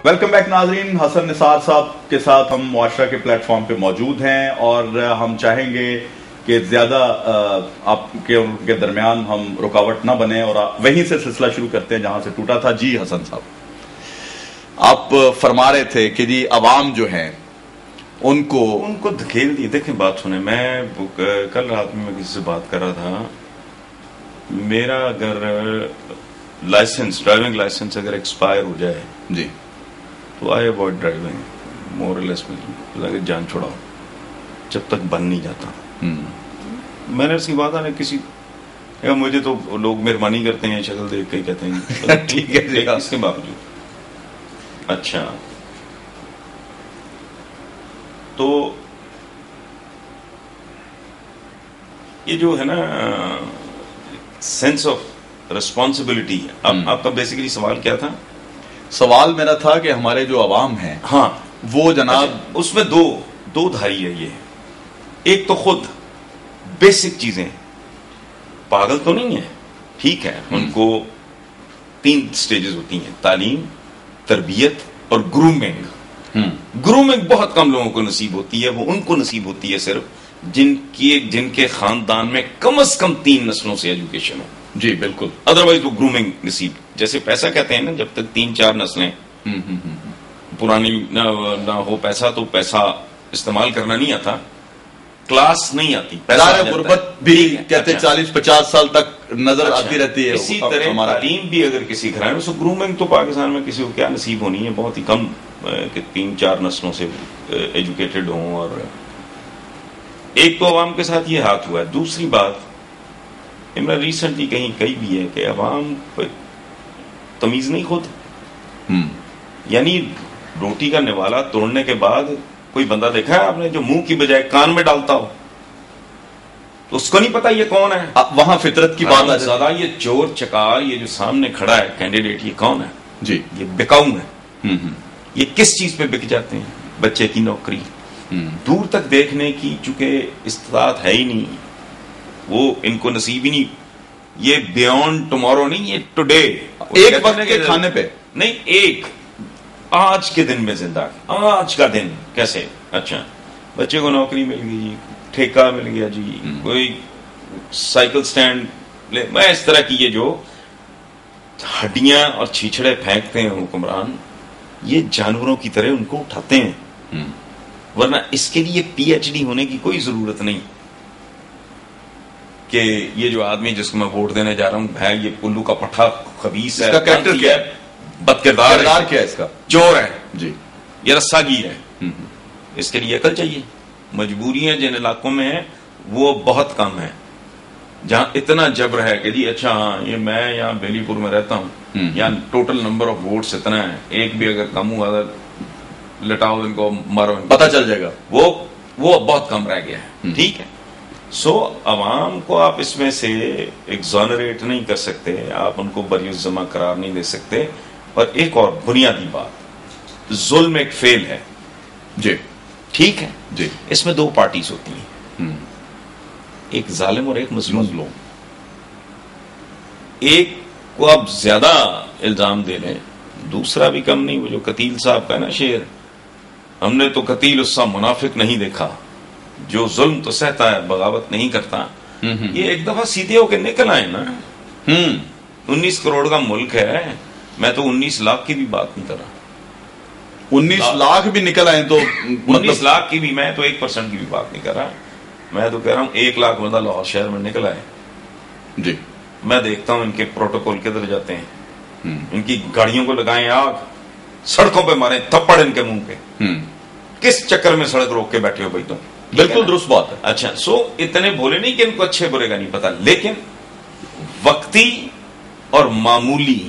Welcome back ناظرین، حسن نثار صاحب کے ساتھ ہم معاشرہ کے پلیٹ فارم پہ موجود ہیں اور ہم چاہیں گے کہ زیادہ آپ کے درمیان ہم رکاوٹ نہ بنے اور وہیں سے سلسلہ شروع کرتے ہیں جہاں سے ٹوٹا تھا. جی حسن صاحب، آپ فرما رہے تھے کہ جی عوام جو ہیں ان کو دھکیل دی. دیکھیں بات سنیں، میں کل رات میں کسی سے بات کر رہا تھا. میرا اگر ڈرائیونگ لائسنس اگر ایکسپائر ہو جائے جی تو آئی اوائڈ ڈرائیونگ مورلیس میں جان چھوڑاؤ جب تک بن نہیں جاتا. میں نے اس کی بات آنے کسی مجھے تو لوگ مہربانی کرتے ہیں شکل دیکھ کے کہتے ہیں ٹھیک ہے اس کے باوجود. اچھا تو یہ جو ہے نا سینس آف ریسپانسبلٹی. آپ کا بیسیکلی سوال کیا تھا؟ سوال میرا تھا کہ ہمارے جو عوام ہیں ہاں وہ جناب اس میں دو دھاری ہے. یہ ایک تو خود بیسک چیزیں پاگل تو نہیں ہے، ٹھیک ہے، ان کو 3 سٹیجز ہوتی ہیں: تعلیم، تربیت اور گرومنگ. گرومنگ بہت کم لوگوں کو نصیب ہوتی ہے. وہ ان کو نصیب ہوتی ہے صرف جن کے خاندان میں کم از کم 3 نسلوں سے ایجوکیشن ہو. جی بالکل، ادروائز وہ گرومنگ نصیب. جیسے پیسہ کہتے ہیں نا، جب تک 3-4 نسلیں پرانی نہ ہو پیسہ تو پیسہ استعمال کرنا نہیں آتا، کلاس نہیں آتی. غربت بھی کہتے 40-50 سال تک نظر آتی رہتی ہے. اسی طرح تعلیم بھی اگر کسی گھرانے میں، گرومنگ تو پاکستان میں کسی کو کیا نصیب ہونی ہے، بہت ہی کم کہ 3-4 نسلوں سے ایجوکیٹڈ ہوں. اور ایک تو عوام کے ساتھ یہ ہاتھ ہوا ہے. دوسری بات میں ریسنٹلی کہیں بھی ہے کہ عوام تمیز نہیں خود. یعنی روٹی کا نوالا توڑنے کے بعد کوئی بندہ دیکھا ہے آپ نے جو منہ کی بجائے کان میں ڈالتا ہو؟ تو اس کو نہیں پتا یہ کون ہے. وہاں فطرت کی بات زیادہ یہ چور چکار یہ جو سامنے کھڑا ہے کینڈیڈیٹ، یہ کون ہے؟ جی یہ بکاؤں ہے. یہ کس چیز پہ بک جاتے ہیں؟ بچے کی نوکری. دور تک دیکھنے کی چونکہ استطاعت ہے ہی نہیں، وہ ان کو نصیب ہی نہیں. یہ بیونڈ ٹمورو نہیں، یہ ٹوڈے. ایک وقت کے کھانے پہ نہیں، ایک آج کے دن میں زندہ. آج کا دن کیسے؟ اچھا بچے کو نوکری مل گئی، ٹھیکہ مل گیا جی، کوئی سائیکل سٹینڈ لے. میں اس طرح کی یہ جو ہڈیاں اور چھیچڑے پھینکتے ہیں حکمران، یہ جانوروں کی طرح ان کو اٹھاتے ہیں. ورنہ اس کے لیے پی ایچ ڈی ہونے کی کوئی ضرورت نہیں کہ یہ جو آدمی جس کو میں ووٹ دینے جا رہا ہوں ہے یہ الو کا پٹھا خبیث ہے، اس کا کریکٹر کیا ہے، بد کردار کیا ہے، اس کا چور ہے جی، یہ رسا گیر ہے. اس کے لیے عقل چاہیے. مجبوریاں جن علاقوں میں ہیں وہ بہت کم ہیں، جہاں اتنا جبر ہے کہ جی اچھا ہاں یہ میں یہاں بیلی پور میں رہتا ہوں، یہاں ٹوٹل نمبر آف ووٹس اتنا ہے، ایک بھی اگر کم ہوا لٹاؤ ان کو، مارو ان کو، پتہ چل جائے گا. وہ بہت کم رہ گیا ہے. ٹھیک ہے. سو عوام کو آپ اس میں سے ایگزونریٹ نہیں کر سکتے، آپ ان کو بریالزمہ قرار نہیں دے سکتے. اور ایک اور بنیادی بات، ظلم ایک فیل ہے. جی ٹھیک ہے جی. اس میں 2 پارٹیز ہوتی ہیں، ایک ظالم اور ایک مظلوم. ایک کو آپ زیادہ الزام دے لیں، دوسرا بھی کم نہیں. وہ جو قتیل صاحب کا نا شعر، ہم نے تو قتیل اس سا منافق نہیں دیکھا، جو ظلم تو سہتا ہے بغاوت نہیں کرتا. یہ ایک دفعہ سیدھے ہو کے نکل آئے نا. 19 کروڑ کا ملک ہے. میں تو 19 لاکھ کی بھی بات نہیں کر رہا. 19 لاکھ بھی نکل آئے تو 19 لاکھ کی بھی، میں تو 1% کی بھی بات نہیں کر رہا. میں تو کہہ رہا ہوں 1 لاکھ بندہ لاہور شہر میں نکل آئے. جی میں دیکھتا ہوں ان کے پروٹوکول کدھر جاتے ہیں. ان کی گاڑیوں کو لگائیں آگ، سڑکوں پہ ماریں تھپڑ ان کے منہ پہ. کس چکر میں سڑک روک کے بیٹھے ہو بھائی تم؟ بالکل درست بات ہے. اچھا سو اتنے بولے نہیں کہ ان کو اچھے برے کا نہیں پتا، لیکن وقتی اور معمولی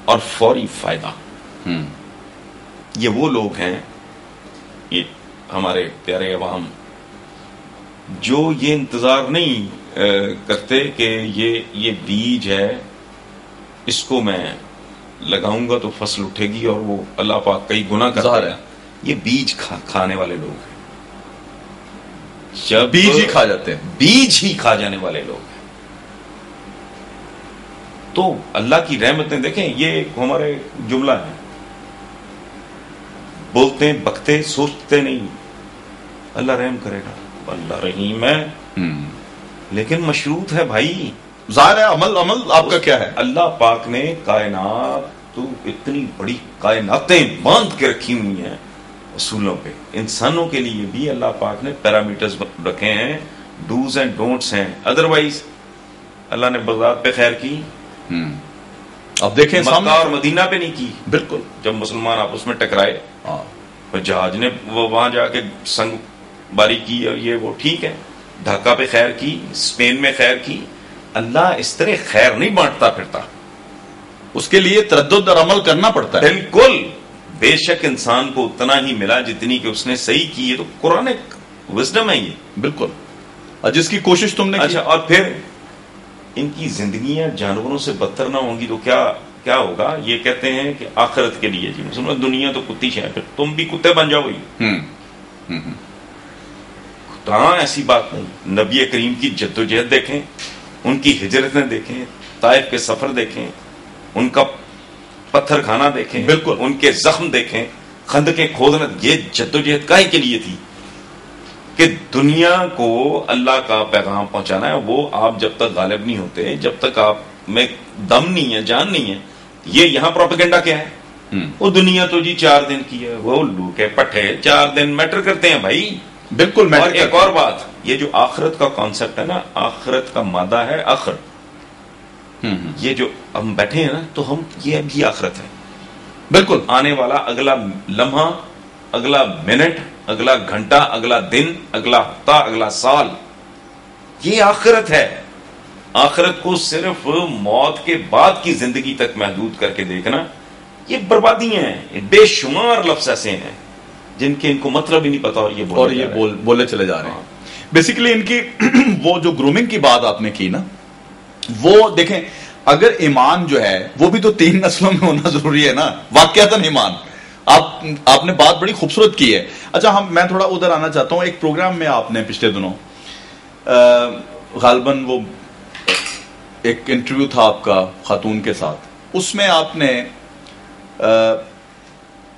اور فوری فائدہ. یہ وہ لوگ ہیں، یہ ہمارے پیارے عوام، جو یہ انتظار نہیں کرتے کہ یہ بیج ہے، اس کو میں لگاؤں گا تو فصل اٹھے گی اور وہ اللہ پاک کئی گنا کرتا ہے. یہ بیج کھانے والے لوگ ہیں. جب بیج ہی کھا جاتے ہیں، بیج ہی کھا جانے والے لوگ ہیں. تو اللہ کی رحمتیں دیکھیں، یہ ہمارے جملہ ہے بولتے بکتے سوچتے نہیں اللہ رحم کرے گا، اللہ رحیم ہے، لیکن مشروط ہے بھائی. ظاہر ہے عمل آپ کا کیا ہے؟ اللہ پاک نے کائنات تو اتنی بڑی کائناتیں باندھ کے رکھی ہوئی ہیں اصولوں پہ. انسانوں کے لیے بھی اللہ پاک نے پیرامیٹرز رکھے ہیں، ڈوز اینڈ ڈونٹس ہیں. ادروائز اللہ نے بغداد پہ خیر کی، اب دیکھیں مکہ اور مدینہ پہ نہیں کی. بالکل. جب مسلمان آپس میں ٹکرائے اور جہاز نے وہ وہاں جا کے سنگ باری کی اور یہ وہ ٹھیک ہے. ڈھاکہ پہ خیر کی، اسپین میں خیر کی. اللہ اس طرح خیر نہیں بانٹتا پھرتا، اس کے لیے تردد اور عمل کرنا پڑتا ہے. بالکل. بے شک انسان کو اتنا ہی ملا جتنی کہ اس نے صحیح کی ہے، تو قرآن وزڈم ہے یہ. بالکل. اور جس کی کوشش تم نے اچھا، اور پھر ان کی زندگیاں جانوروں سے بدتر نہ ہوں گی تو کیا ہوگا؟ یہ کہتے ہیں کہ آخرت کے لیے جی مسلمان دنیا تو کتی ہے، پھر تم بھی کتے بن جاؤ. ہاں ایسی بات نہیں. نبی کریم کی جدوجہد دیکھیں، ان کی ہجرتیں دیکھیں، طائف کے سفر دیکھیں، ان کا پتھر کھانا دیکھیں، بالکل ان کے زخم دیکھیں، خندقیں کھودنا. یہ جدوجہد کاہے کے لیے تھی؟ کہ دنیا کو اللہ کا پیغام پہنچانا ہے. وہ آپ جب تک غالب نہیں ہوتے، جب تک آپ میں دم نہیں ہے، جان نہیں ہے. یہ یہاں پروپیگنڈا کیا ہے؟ وہ دنیا تو جی 4 دن کی ہے، وہ الو کے پٹھے 4 دن میٹر کرتے ہیں بھائی. بالکل. اور ایک اور بات، یہ جو آخرت کا کانسیپٹ ہے نا، آخرت کا مادہ ہے آخر. یہ جو ہم بیٹھے ہیں نا، تو ہم یہ بھی آخرت ہے. بالکل. آنے والا اگلا لمحہ، اگلا منٹ، اگلا گھنٹہ، اگلا دن، اگلا ہفتہ، اگلا سال، یہ آخرت ہے. آخرت کو صرف موت کے بعد کی زندگی تک محدود کر کے دیکھنا، یہ بربادیاں ہیں. یہ بے شمار لفظ ایسے ہیں جن کے ان کو مطلب ہی نہیں پتا، اور یہ بولے چلے جا رہے ہیں. بیسیکلی ان کی وہ جو گرومنگ کی بات آپ نے کی نا، وہ دیکھیں اگر ایمان جو ہے وہ بھی تو 3 نسلوں میں ہونا ضروری ہے نا. واقعتاً ایمان آپ نے بات بڑی خوبصورت کی ہے. اچھا میں تھوڑا ادھر آنا چاہتا ہوں. ایک پروگرام میں آپ نے پچھلے دنوں غالباً وہ ایک انٹرویو تھا آپ کا خاتون کے ساتھ، اس میں آپ نے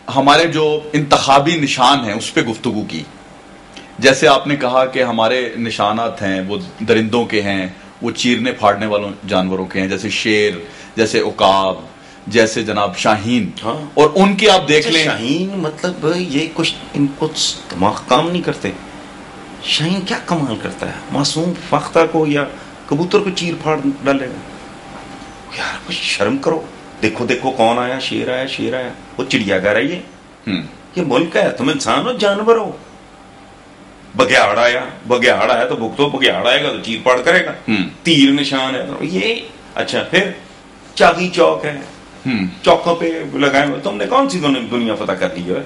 ہمارے جو انتخابی نشان ہیں اس پہ گفتگو کی. جیسے آپ نے کہا کہ ہمارے نشانات ہیں وہ درندوں کے ہیں، وہ چیرنے پھاڑنے والوں جانوروں کے ہیں، جیسے شیر، جیسے عقاب، جیسے جناب شاہین. اور ان کی آپ دیکھ لیں، شاہین مطلب یہ کچھ ان کو دماغ کام نہیں کرتے. شاہین کیا کمال کرتا ہے؟ معصوم فاختہ کو یا کبوتر کو چیر پھاڑ ڈالے گا. یار کچھ شرم کرو. دیکھو کون آیا، شیر آیا. وہ چڑیا گھر ہے، یہ ملک ہے، تم انسان ہو جانور ہو. بگیاڑ آیا تو بھگتو، بگیاڑ آئے گا تو چیر پاڑ کرے گا. تیر نشان ہے تو یہ. اچھا پھر چاقی چوک ہے، چوکوں پہ لگائے ہوئے. تم نے کون سی دنیا فتح کر لی ہے؟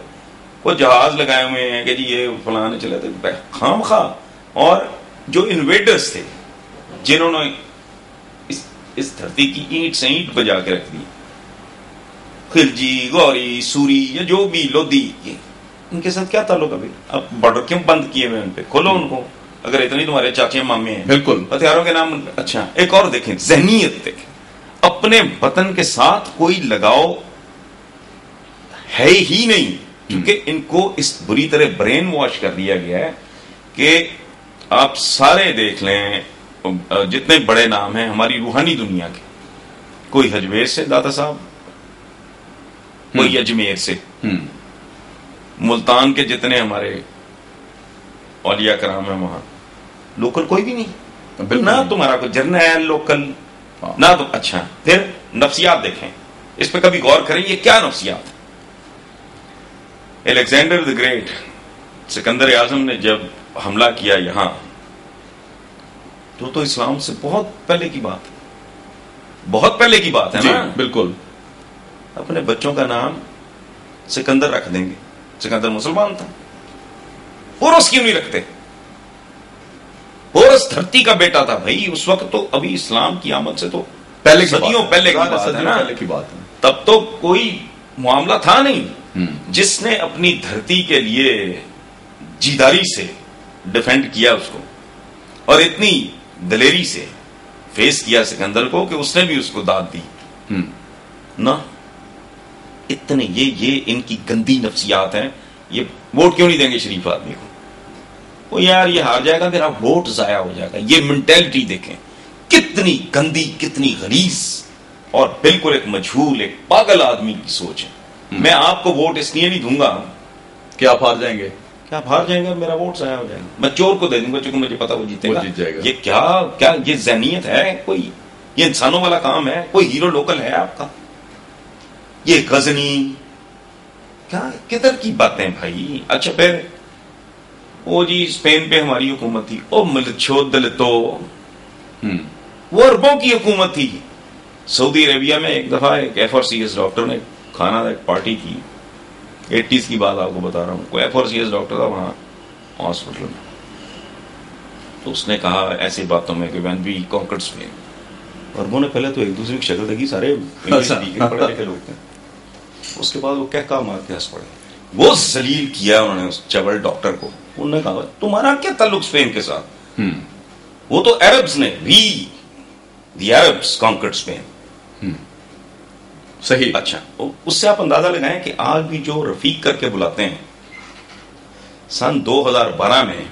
وہ جہاز لگائے ہوئے ہیں کہ جی یہ فلانے چلے تھے خام خواہ. اور جو انویڈرز تھے جنہوں نے اس دھرتی کی اینٹ سے اینٹ بجا کے رکھ دی، خلجی، گوری، سوری یا جو بھی لودھی، ان کے ساتھ کیا تعلق ہے؟ اب بارڈر کیوں بند کیے ہوئے ان پہ؟ کھولو ان کو اگر اتنی تمہارے چاچے مامے ہیں. بالکل. ہتھیاروں کے نام. اچھا ایک اور دیکھیں، ذہنیت دیکھیں. اپنے وطن کے ساتھ کوئی لگاؤ ہے ہی نہیں، کیونکہ ان کو اس بری طرح برین واش کر دیا گیا ہے کہ آپ سارے دیکھ لیں جتنے بڑے نام ہیں ہماری روحانی دنیا کے، کوئی حجویر سے داتا صاحب، کوئی اجمیر سے، ملتان کے جتنے ہمارے اولیاء کرام ہیں وہاں لوکل کوئی بھی نہیں. نہ تمہارا کوئی جرنیل لوکل، نہ تو. اچھا پھر نفسیات دیکھیں، اس پہ کبھی غور کریں یہ کیا نفسیات. الیگزینڈر دی گریٹ، سکندر اعظم نے جب حملہ کیا یہاں، تو اسلام سے بہت پہلے کی بات ہے نا. بالکل. اپنے بچوں کا نام سکندر رکھ دیں گے. سکندر مسلمان تھا. پورس کیوں نہیں رکھتے؟ پورس دھرتی کا بیٹا تھا بھائی اس وقت. تو ابھی اسلام کی آمد سے تو صدیوں پہلے کی بات ہے. تب تو کوئی معاملہ تھا نہیں. جس نے اپنی دھرتی کے لیے جیداری سے ڈیفینڈ کیا اس کو، اور اتنی دلیری سے فیس کیا سکندر کو کہ اس نے بھی اس کو داد دی. نہ اتنے یہ ان کی گندی نفسیات ہیں. یہ ووٹ کیوں نہیں دیں گے شریف آدمی کو؟ وہ یار یہ ہار جائے گا میرا ووٹ ضائع ہو جائے گا. یہ مینٹلٹی دیکھیں کتنی گندی کتنی غلیظ اور بالکل ایک مجہول ایک پاگل آدمی کی سوچ ہے. میں آپ کو ووٹ اس لیے نہیں دوں گا کہ آپ ہار جائیں گے, کہ آپ ہار جائیں گے, میرا ووٹ ضائع ہو جائے گا. میں چور کو دے دوں گا چونکہ مجھے پتا وہ جیتے گا. جیت جائے گا. یہ کیا یہ ذہنیت ہے؟ کوئی یہ انسانوں والا کام ہے؟ کوئی ہیرو لوکل ہے آپ کا؟ یہ غزنی کیا کدھر کی باتیں بھائی. اچھا پھر وہ جی اسپین پہ ہماری حکومت تھی, او ملچو دلتو, وہ عربوں کی حکومت تھی. سعودی عربیہ میں ایک دفعہ ایک F4CS ڈاکٹر نے کھانا ایک پارٹی کی, 80s کی بات آپ کو بتا رہا ہوں. کوئی F4CS ڈاکٹر تھا وہاں ہاسپٹل میں, تو اس نے کہا ایسی باتوں میں کہ وین وی کانکرڈ اسپین. عربوں نے پہلے تو ایک دوسرے کی شکل دیکھی, سارے پڑھے لکھے لوگ تھے. اس کے بعد وہ کہہ مار کے ہنس پڑے. وہ ذلیل کیا انہوں نے اس چبل ڈاکٹر کو. انہوں نے کہا تمہارا کیا تعلق اسپین کے ساتھ؟ وہ تو عربز نے, وی دی عربز کانکرڈ اسپین. صحیح. اچھا اس سے آپ اندازہ لگائیں کہ آج بھی جو رفیق کر کے بلاتے ہیں, سن 2012 میں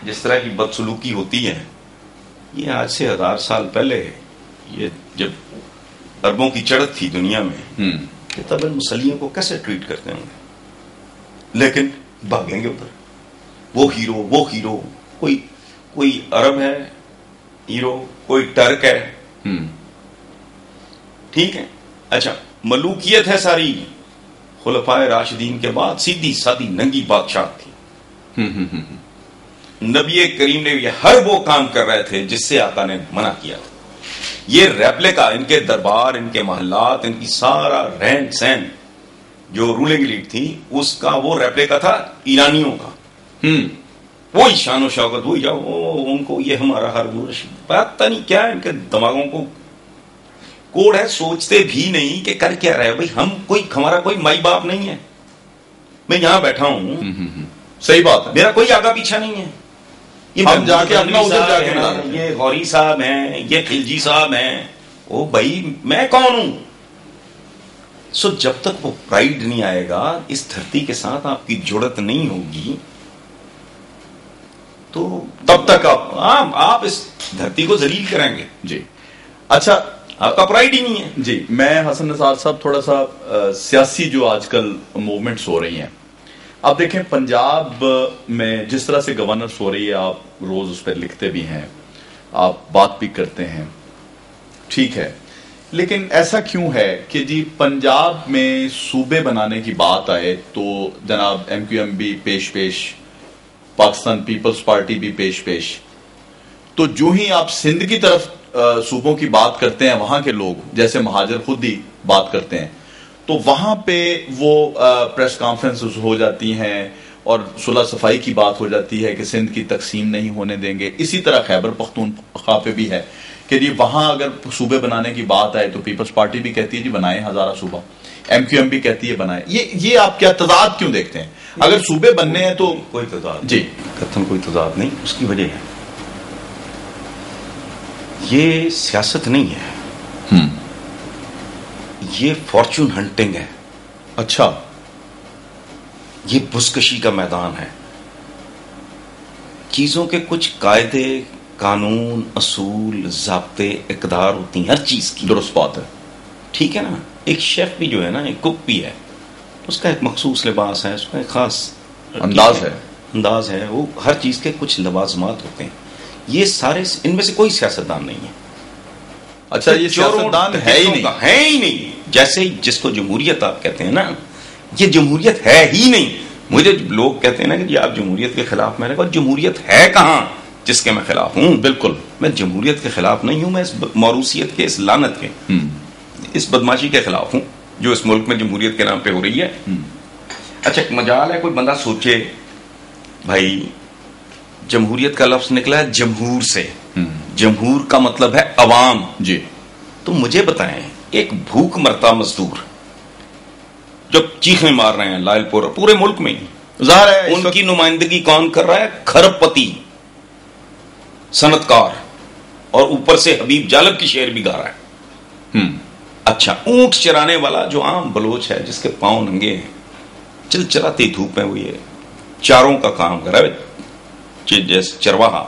جس طرح کی بدسلوکی ہوتی ہے, یہ آج سے 1000 سال پہلے یہ جب عربوں کی چڑھت تھی دنیا میں, کہ تب ان مسلیوں کو کیسے ٹریٹ کرتے ہوں گے. لیکن بھاگیں گے ادھر, وہ ہیرو کوئی عرب ہے ہیرو, کوئی ٹرک ہے. ٹھیک ہے. اچھا ملوکیت ہے ساری خلفائے راشدین کے بعد, سیدھی سادی ننگی بادشاہ تھی. نبی کریم نے یہ ہر وہ کام کر رہے تھے جس سے آقا نے منع کیا تھا. یہ ریپلیکا, ان کے دربار, ان کے محلات, ان کی سارا رہن سہن جو رولنگ لیڈ تھی اس کا وہ ریپلیکا تھا ایرانیوں کا. وہی شان و شوکت, وہی جاؤ ان کو یہ ہمارا ہر پتہ نہیں کیا ان کے دماغوں کو کوڑ ہے. سوچتے بھی نہیں کہ کر کیا رہے بھائی. ہمارا کوئی مائی باپ نہیں ہے. میں یہاں بیٹھا ہوں, صحیح بات ہے, میرا کوئی آگا پیچھا نہیں ہے. ہم جا کے اپنا ادھر جا کے یہ غوری صاحب ہیں, یہ خلجی صاحب ہیں, او بھائی میں کون ہوں؟ سو جب تک وہ پرائیڈ نہیں آئے گا, اس دھرتی کے ساتھ آپ کی جڑت نہیں ہوگی, تو تب تک آپ اس دھرتی کو ذلیل کریں گے. جی اچھا, آپ کا پرائیڈ ہی نہیں ہے. جی میں حسن نثار صاحب تھوڑا سا سیاسی جو آج کل موومنٹس ہو رہی ہیں, آپ دیکھیں پنجاب میں جس طرح سے گورننس ہو رہی ہے, آپ روز اس پہ لکھتے بھی ہیں, آپ بات بھی کرتے ہیں, ٹھیک ہے, لیکن ایسا کیوں ہے کہ جی پنجاب میں صوبے بنانے کی بات آئے تو جناب MQM بھی پیش, پاکستان پیپلز پارٹی بھی پیش, تو جو ہی آپ سندھ کی طرف صوبوں کی بات کرتے ہیں, وہاں کے لوگ جیسے مہاجر خود ہی بات کرتے ہیں, تو وہاں پہ وہ پریس کانفرنسز ہو جاتی ہیں اور صلح صفائی کی بات ہو جاتی ہے کہ سندھ کی تقسیم نہیں ہونے دیں گے. اسی طرح خیبر پختونخوا پہ بھی ہے کہ جی وہاں اگر صوبے بنانے کی بات آئے تو پیپلز پارٹی بھی کہتی ہے جی بنائیں ہزارہ صوبہ, MQM بھی کہتی ہے بنائیں. یہ آپ کیا تضاد کیوں دیکھتے ہیں؟ اگر صوبے بننے ہیں تو کوئی تضاد جی قطعاً کوئی تضاد نہیں. اس کی وجہ ہے یہ سیاست نہیں ہے, یہ فارچون ہنٹنگ ہے. اچھا, یہ بزکشی کا میدان ہے. چیزوں کے کچھ قاعدے, قانون, اصول, ضابطے, اقدار ہوتی ہیں ہر چیز کی. درست بات ہے, ٹھیک ہے نا. ایک شیف بھی جو ہے نا, ایک کک بھی ہے, اس کا ایک مخصوص لباس ہے, اس کا ایک خاص انداز ہے. وہ ہر چیز کے کچھ لوازمات ہوتے ہیں. یہ سارے ان میں سے کوئی سیاستدان نہیں ہے. اچھا, یہ سیاستدان ہے ہی نہیں. جیسے جس کو جمہوریت آپ کہتے ہیں نا, یہ جمہوریت ہے ہی نہیں. مجھے لوگ کہتے ہیں نا کہ جی آپ جمہوریت کے خلاف, میں نے کہا جمہوریت ہے کہاں جس کے میں خلاف ہوں. بالکل, میں جمہوریت کے خلاف نہیں ہوں, میں اس موروثیت کے, اس لعنت کے, اس بدماشی کے خلاف ہوں جو اس ملک میں جمہوریت کے نام پہ ہو رہی ہے. اچھا مجال ہے کوئی بندہ سوچے بھائی جمہوریت کا لفظ نکلا ہے جمہور سے, جمہور کا مطلب ہے عوام. جی تو مجھے بتائیں, ایک بھوک مرتا مزدور جو چیخیں مار رہے ہیں لائل پور پورے ملک میں, ظاہر ہے ان کی نمائندگی کون کر رہا ہے؟ کھرب پتی, صنعت کار, اور اوپر سے حبیب جالب کی شعر بھی گا رہا ہے. اچھا اونٹ چرانے والا جو عام بلوچ ہے جس کے پاؤں ننگے ہیں, چل چلاتی دھوپ میں, وہ یہ چاروں کا کام کر رہا ہے, جیسے چرواہا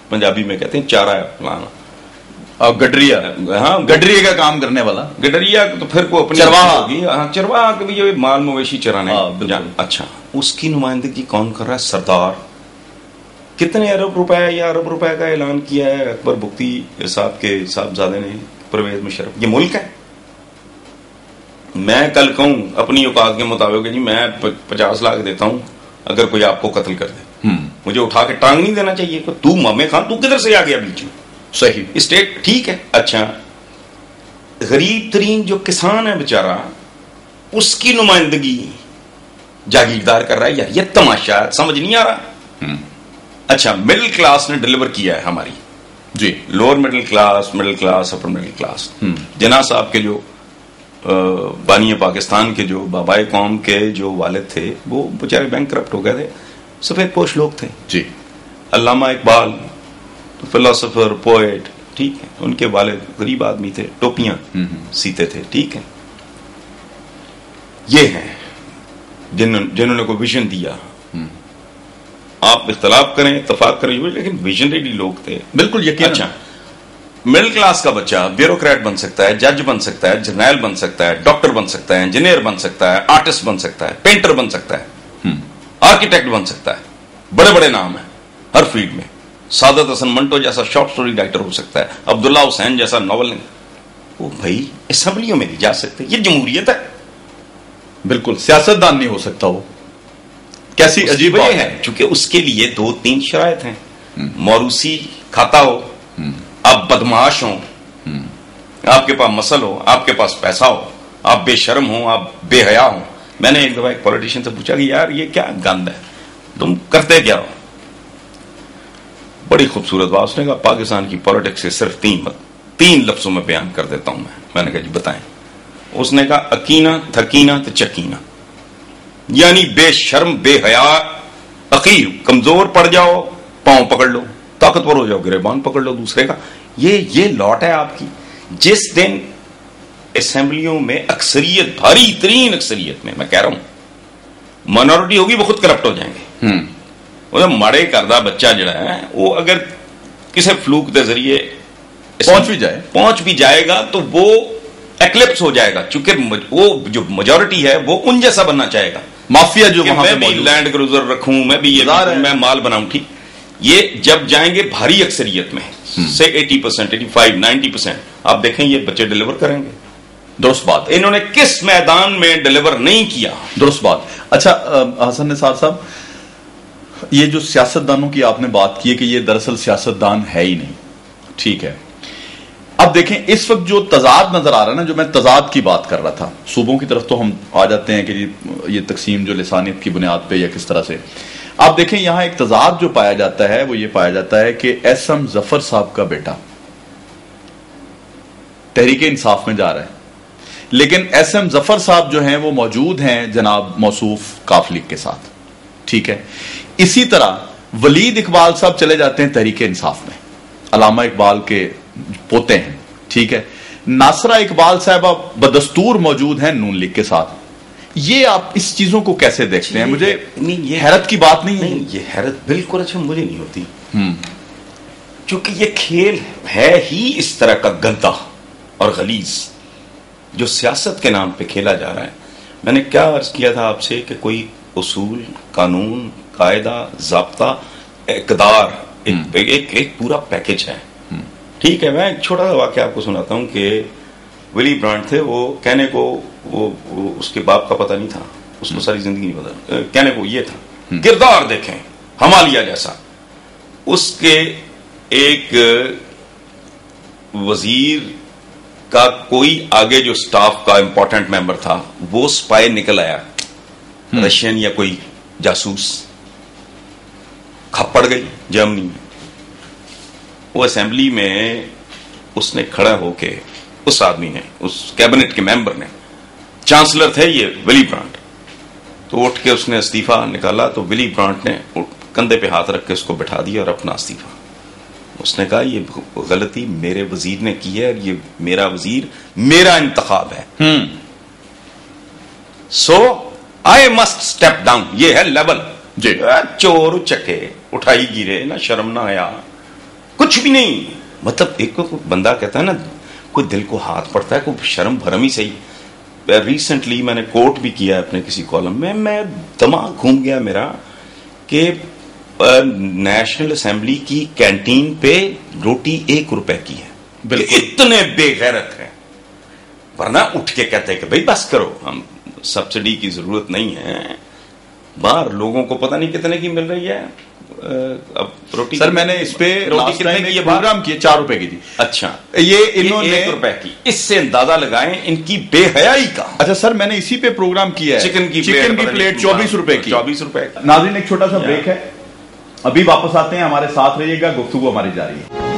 پنجابی میں کہتے ہیں چارہ ہے فلانا, گڈریا, ہاں گڈریے کا کام کرنے والا, گڈریا تو پھر کو اپنی چرواہا ہوگی, ہاں چرواہا کے بھی مال مویشی چرانے. اچھا اس کی نمائندگی کون کر رہا ہے؟ سردار. کتنے ارب روپے یا ارب روپے کا اعلان کیا ہے اکبر بگٹی صاحب کے صاحبزادے نے, پرویز مشرف. یہ ملک ہے. میں کل کہوں اپنی اوقات کے مطابق جی میں 50 لاکھ دیتا ہوں اگر کوئی آپ کو قتل کر دے, مجھے اٹھا کے ٹانگ نہیں دینا چاہیے. تو مامے خان تو کدھر سے آ گیا بیچ میں؟ صحیح اسٹیٹ ٹھیک ہے. اچھا غریب ترین جو کسان ہے بیچارہ, اس کی نمائندگی جاگیردار کر رہا ہے. یار یہ تماشا سمجھ نہیں آ رہا. اچھا مڈل کلاس نے ڈلیور کیا ہے ہماری, جی lower middle class upper middle class. Jinnah صاحب کے جو بانی پاکستان کے جو بابائے قوم کے جو والد تھے وہ بیچارے بینک کرپٹ ہو گئے تھے, سفید پوش لوگ تھے. جی علامہ اقبال فلاسفر پوئٹ, ٹھیک ہے, ان کے والد غریب آدمی تھے, ٹوپیاں سیتے تھے, ٹھیک ہے. یہ ہیں جنہوں نے کوئی ویژن دیا. آپ اختلاف کریں اتفاق کریں لیکن ویژنری لوگ تھے بالکل یقین. اچھا مڈل کلاس کا بچہ بیوروکریٹ بن سکتا ہے, جج بن سکتا ہے, جرنیل بن سکتا ہے, ڈاکٹر بن سکتا ہے, انجینئر بن سکتا ہے, آرٹسٹ بن سکتا ہے, پینٹر بن سکتا ہے, آرکیٹیکٹ بن سکتا ہے. بڑے بڑے نام ہیں ہر فیلڈ میں. سعادت حسن منٹو جیسا شارٹ سٹوری رائٹر ہو سکتا ہے, عبداللہ حسین جیسا ناول. وہ بھائی اسمبلیوں میں نہیں جا سکتے. یہ جمہوریت ہے. بالکل سیاستدان نہیں ہو سکتا. وہ کیسی عجیب بات ہے. چونکہ اس کے لیے 2-3 شرائط ہیں. موروثی کھاتا ہو, آپ بدمعاش ہوں, آپ کے پاس مسل ہو, آپ کے پاس پیسہ ہو, آپ بے شرم ہو, آپ بے حیا ہو. میں نے ایک دفعہ ایک پولیٹیشین سے پوچھا کہ یار یہ کیا گند ہے, تم کرتے کیا ہو؟ بڑی خوبصورت بات. اس نے کہا پاکستان کی پالیٹکس سے صرف 3 لفظوں میں بیان کر دیتا ہوں میں نے کہا جی بتائیں. اس نے کہا اکینا تھکینا تو چکینا, یعنی بے شرم, بے حیا, عقیر, کمزور پڑ جاؤ پاؤں پکڑ لو, طاقتور ہو جاؤ گریبان پکڑ لو دوسرے کا. یہ لوٹ ہے آپ کی. جس دن اسمبلیوں میں اکثریت, بھاری ترین اکثریت میں کہہ رہا ہوں مائنورٹی ہوگی, وہ خود کرپٹ ہو جائیں گے. وہ ماڑے کردہ بچہ جڑا ہے وہ اگر کسی فلوک کے ذریعے پہنچ بھی جائے گا تو وہ ایکلپس ہو جائے گا, چونکہ وہ جو میجورٹی ہے وہ ان جیسا بننا چاہے گا. مافیا جو میں بھی لینڈ کروزر رکھوں, میں بھی یہ میں مال بناؤں, ٹھیک. یہ جب جائیں گے بھاری اکثریت میں سے 80%, 85%, 90%, آپ دیکھیں یہ بچے ڈیلیور کریں گے. درست بات. انہوں نے کس میدان میں ڈیلیور نہیں کیا؟ درست بات. اچھا حسن نثار صاحب, یہ جو سیاستدانوں کی آپ نے بات کی ہے کہ یہ دراصل سیاستدان ہے ہی نہیں, ٹھیک ہے. اب دیکھیں اس وقت جو تضاد نظر آ رہا ہے نا, جو میں تضاد کی بات کر رہا تھا, صوبوں کی طرف تو ہم آ جاتے ہیں کہ یہ تقسیم جو لسانیت کی بنیاد پہ یا کس طرح سے. آپ دیکھیں یہاں ایک تضاد جو پایا جاتا ہے وہ یہ پایا جاتا ہے کہ ایس ایم ظفر صاحب کا بیٹا تحریک انصاف میں جا رہا ہے, لیکن ایس ایم ظفر صاحب جو ہیں وہ موجود ہیں جناب موصوف کاف لیگ کے ساتھ, ٹھیک ہے. اسی طرح ولید اقبال صاحب چلے جاتے ہیں تحریک انصاف میں, علامہ اقبال کے پوتے ہیں, ٹھیک ہے. ناصرہ اقبال صاحبہ بدستور موجود ہیں نون لیگ کے ساتھ. یہ آپ اس چیزوں کو کیسے دیکھتے ہیں؟ مجھے حیرت کی بات نہیں ہے. یہ حیرت بالکل اچھا مجھے نہیں ہوتی, چونکہ یہ کھیل ہے ہی اس طرح کا گندا اور غلیظ جو سیاست کے نام پہ کھیلا جا رہا ہے. میں نے کیا عرض کیا تھا آپ سے کہ کوئی اصول, قانون, قاعدہ, ضابطہ, اقدار, ایک پورا پیکج ہے, ٹھیک ہے. میں ایک چھوٹا سا واقعہ آپ کو سناتا ہوں کہ ولی برانٹ تھے, وہ کہنے کو وہ اس کے باپ کا پتہ نہیں تھا, اس کو ساری زندگی نہیں پتا, کہنے کو یہ تھا کردار دیکھیں ہمالیہ جیسا. اس کے ایک وزیر کا کوئی آگے جو سٹاف کا امپورٹنٹ ممبر تھا وہ سپائی نکل آیا, رشین یا کوئی جاسوس, کھپڑ گئی جرمنی میں. وہ اسمبلی میں اس نے کھڑا ہو کے, اس آدمی نے, اس کیبنٹ کے ممبر نے, چانسلر تھے یہ ولی برانٹ, تو اٹھ کے اس نے استعفیٰ نکالا تو ولی برانٹ نے کندھے پہ ہاتھ رکھ کے اس کو بٹھا دیا اور اپنا استعفیٰ. اس نے کہا یہ غلطی میرے وزیر نے کی ہے اور یہ میرا وزیر میرا انتخاب ہے، سو آئی مسٹ اسٹیپ ڈاؤن. یہ ہے لیول. جی چور چکے اٹھائی گرے، نہ شرم نہ آیا، کچھ بھی نہیں. مطلب ایک بندہ کہتا ہے نا کوئی دل کو ہاتھ پڑتا ہے، کوئی شرم بھرم ہی صحیح. ریسنٹلی میں نے کوٹ بھی کیا اپنے کسی کالم میں دماغ گھوم گیا میرا کہ نیشنل اسمبلی کی کینٹین پہ روٹی 1 روپے کی ہے. اتنے بے غیرت ہیں. ورنہ اٹھ کے کہتے ہیں کہ بھائی بس کرو، ہم سبسڈی کی ضرورت نہیں ہے. باہر لوگوں کو پتہ نہیں کتنے کی مل رہی ہے اب روٹی. سر میں نے اس پہ یہ پروگرام کیے 4 روپے کی تھی. اچھا یہ انہوں نے 1 روپے کی. اس سے اندازہ لگائیں ان کی بے حیائی کا. اچھا سر میں نے اسی پہ پروگرام کیا ہے. چکن کی پلیٹ 24 روپے کی. 24 روپے. ناظرین ایک چھوٹا سا بریک ہے، ابھی واپس آتے ہیں، ہمارے ساتھ رہیے گا، گفتگو ہماری جاری ہے.